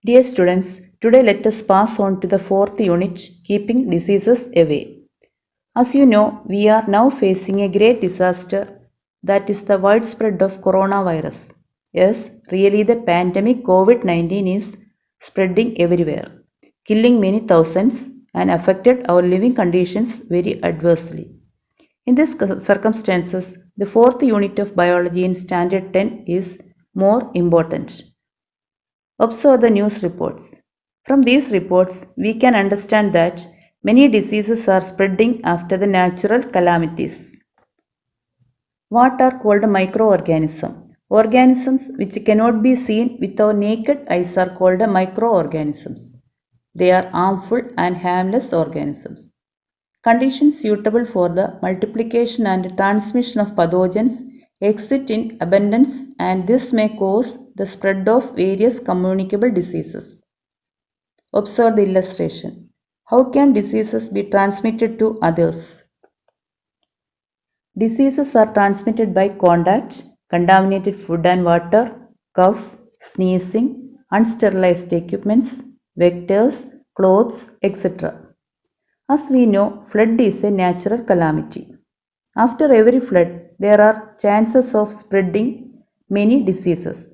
Dear students, today let us pass on to the fourth unit, Keeping Diseases Away. As you know, we are now facing a great disaster, that is the widespread of coronavirus. Yes, really the pandemic COVID-19 is spreading everywhere, killing many thousands and affected our living conditions very adversely. In these circumstances, the fourth unit of biology in standard 10 is more important. Observe the news reports. From these reports, we can understand that many diseases are spreading after the natural calamities. What are called microorganisms? Organisms which cannot be seen with our naked eyes are called microorganisms. They are harmful and harmless organisms. Conditions suitable for the multiplication and transmission of pathogens exist in abundance, and this may cause the spread of various communicable diseases. Observe the illustration. How can diseases be transmitted to others? Diseases are transmitted by contact, contaminated food and water, cough, sneezing, unsterilized equipments, vectors, clothes, etc. As we know, flood is a natural calamity. After every flood, there are chances of spreading many diseases.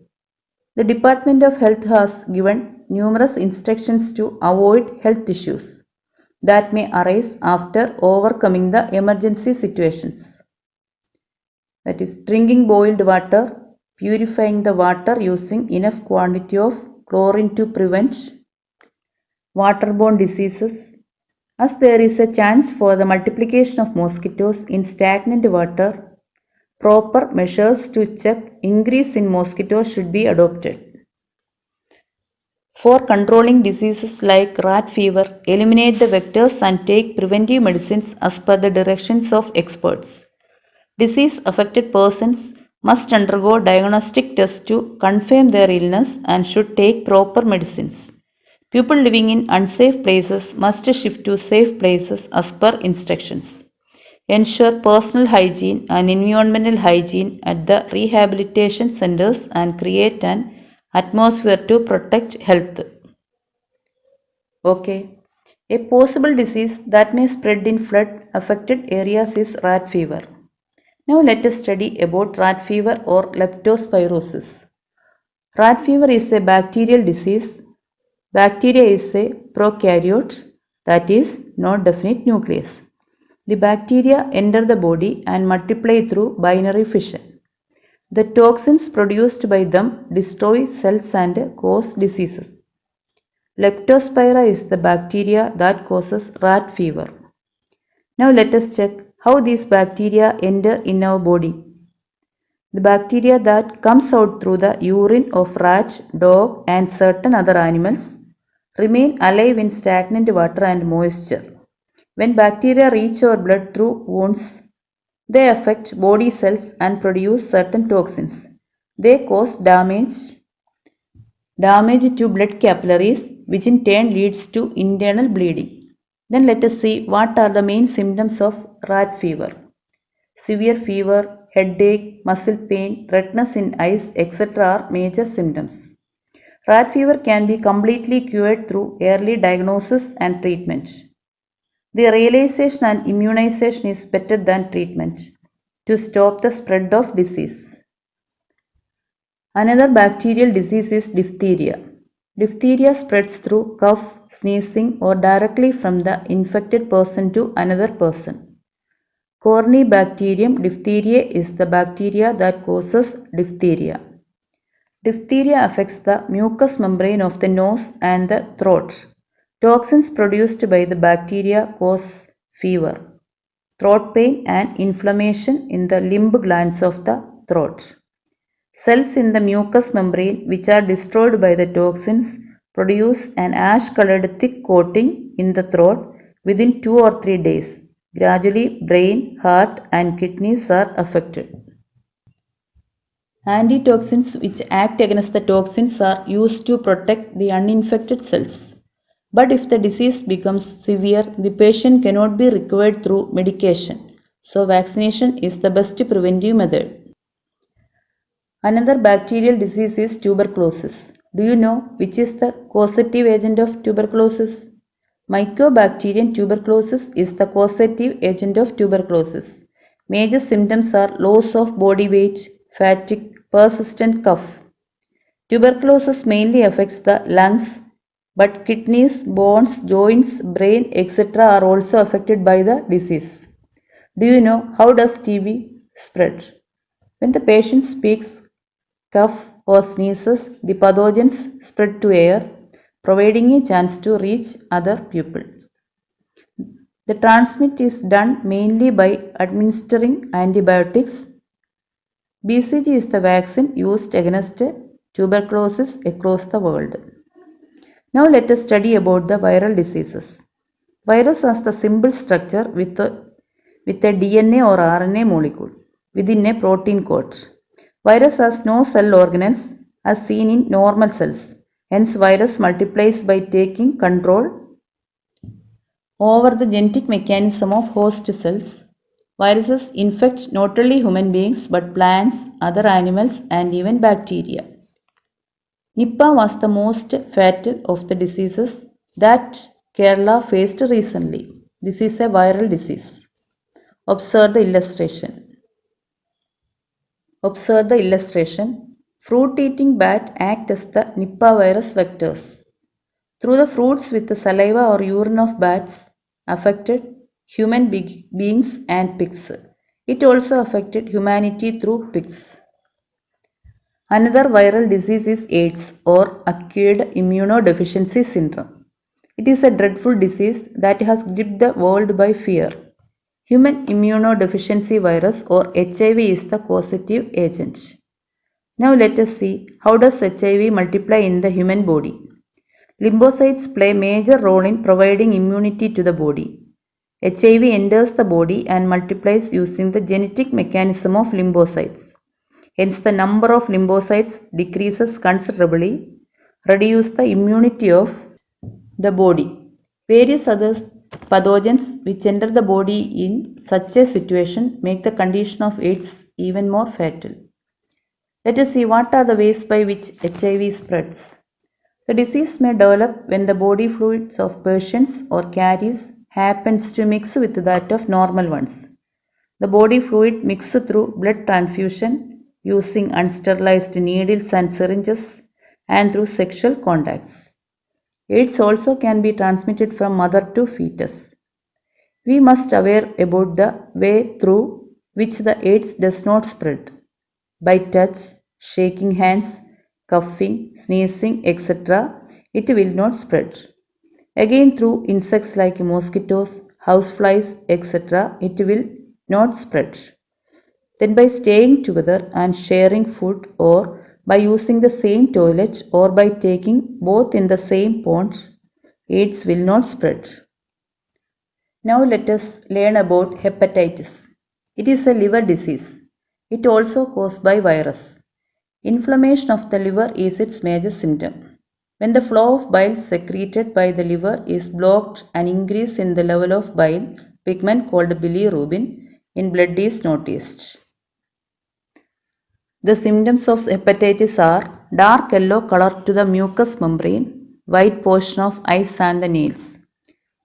The Department of Health has given numerous instructions to avoid health issues that may arise after overcoming the emergency situations. That is, drinking boiled water, purifying the water using enough quantity of chlorine to prevent waterborne diseases. As there is a chance for the multiplication of mosquitoes in stagnant water, proper measures to check increase in mosquitoes should be adopted. For controlling diseases like rat fever, eliminate the vectors and take preventive medicines as per the directions of experts. Disease affected persons must undergo diagnostic tests to confirm their illness and should take proper medicines. People living in unsafe places must shift to safe places as per instructions. Ensure personal hygiene and environmental hygiene at the rehabilitation centers and create an atmosphere to protect health. Okay. A possible disease that may spread in flood affected areas is rat fever. Now let us study about rat fever or leptospirosis. Rat fever is a bacterial disease. Bacteria is a prokaryote, that is, not definite nucleus. The bacteria enter the body and multiply through binary fission. The toxins produced by them destroy cells and cause diseases. Leptospira is the bacteria that causes rat fever. Now let us check how these bacteria enter in our body. The bacteria that comes out through the urine of rat, dog and certain other animals remain alive in stagnant water and moisture. When bacteria reach our blood through wounds, they affect body cells and produce certain toxins. They cause damage to blood capillaries, which in turn leads to internal bleeding. Then let us see what are the main symptoms of rat fever. Severe fever, headache, muscle pain, redness in eyes, etc. are major symptoms. Rat fever can be completely cured through early diagnosis and treatment. The realization and immunization is better than treatment to stop the spread of disease. Another bacterial disease is diphtheria. Diphtheria spreads through cough, sneezing, or directly from the infected person to another person. Corynebacterium diphtheriae is the bacteria that causes diphtheria. Diphtheria affects the mucous membrane of the nose and the throat. Toxins produced by the bacteria cause fever, throat pain, and inflammation in the lymph glands of the throat. Cells in the mucous membrane, which are destroyed by the toxins, produce an ash-colored thick coating in the throat within 2 or 3 days. Gradually, brain, heart, and kidneys are affected. Antitoxins which act against the toxins are used to protect the uninfected cells. But if the disease becomes severe, the patient cannot be recovered through medication. So vaccination is the best preventive method. Another bacterial disease is tuberculosis. Do you know which is the causative agent of tuberculosis? Mycobacterium tuberculosis is the causative agent of tuberculosis. Major symptoms are loss of body weight, fatigue, persistent cough. Tuberculosis mainly affects the lungs, but kidneys, bones, joints, brain, etc. are also affected by the disease. Do you know how does TB spread? When the patient speaks, cough or sneezes, the pathogens spread to air, providing a chance to reach other pupils. The transmit is done mainly by administering antibiotics. BCG is the vaccine used against tuberculosis across the world. Now let us study about the viral diseases. Virus has the simple structure with a DNA or RNA molecule within a protein coat. Virus has no cell organelles as seen in normal cells. Hence, virus multiplies by taking control over the genetic mechanism of host cells. Viruses infect not only human beings but plants, other animals, and even bacteria. Nipah was the most fatal of the diseases that Kerala faced recently. This is a viral disease. Observe the illustration. Observe the illustration. Fruit-eating bat act as the Nipah virus vectors. Through the fruits with the saliva or urine of bats affected human beings and pigs. It also affected humanity through pigs. Another viral disease is AIDS or acquired immunodeficiency syndrome. It is a dreadful disease that has gripped the world by fear. Human immunodeficiency virus or HIV is the causative agent. Now let us see how does HIV multiply in the human body. Lymphocytes play a major role in providing immunity to the body. HIV enters the body and multiplies using the genetic mechanism of lymphocytes. Hence, the number of lymphocytes decreases considerably, reduce the immunity of the body. Various other pathogens which enter the body in such a situation make the condition of AIDS even more fatal. Let us see what are the ways by which HIV spreads. The disease may develop when the body fluids of patients or carriers happens to mix with that of normal ones. The body fluid mixed through blood transfusion using unsterilized needles and syringes and through sexual contacts. AIDS also can be transmitted from mother to fetus. We must aware about the way through which the AIDS does not spread. By touch, shaking hands, coughing, sneezing, etc., it will not spread. Again, through insects like mosquitoes, houseflies, etc., it will not spread. Then by staying together and sharing food or by using the same toilet or by taking both in the same pond, AIDS will not spread. Now let us learn about hepatitis. It is a liver disease. It also caused by virus. Inflammation of the liver is its major symptom. When the flow of bile secreted by the liver is blocked, an increase in the level of bile pigment called bilirubin in blood is noticed. The symptoms of hepatitis are dark yellow color to the mucous membrane, white portion of eyes and the nails.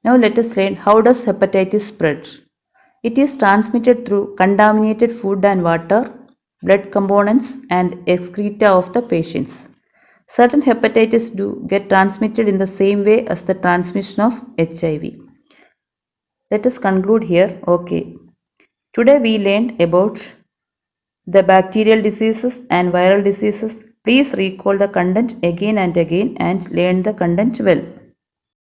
Now let us learn how does hepatitis spread. It is transmitted through contaminated food and water, blood components and excreta of the patients. Certain hepatitis do get transmitted in the same way as the transmission of HIV. Let us conclude here. Okay. Today we learned about the bacterial diseases and viral diseases. Please recall the content again and again and learn the content well.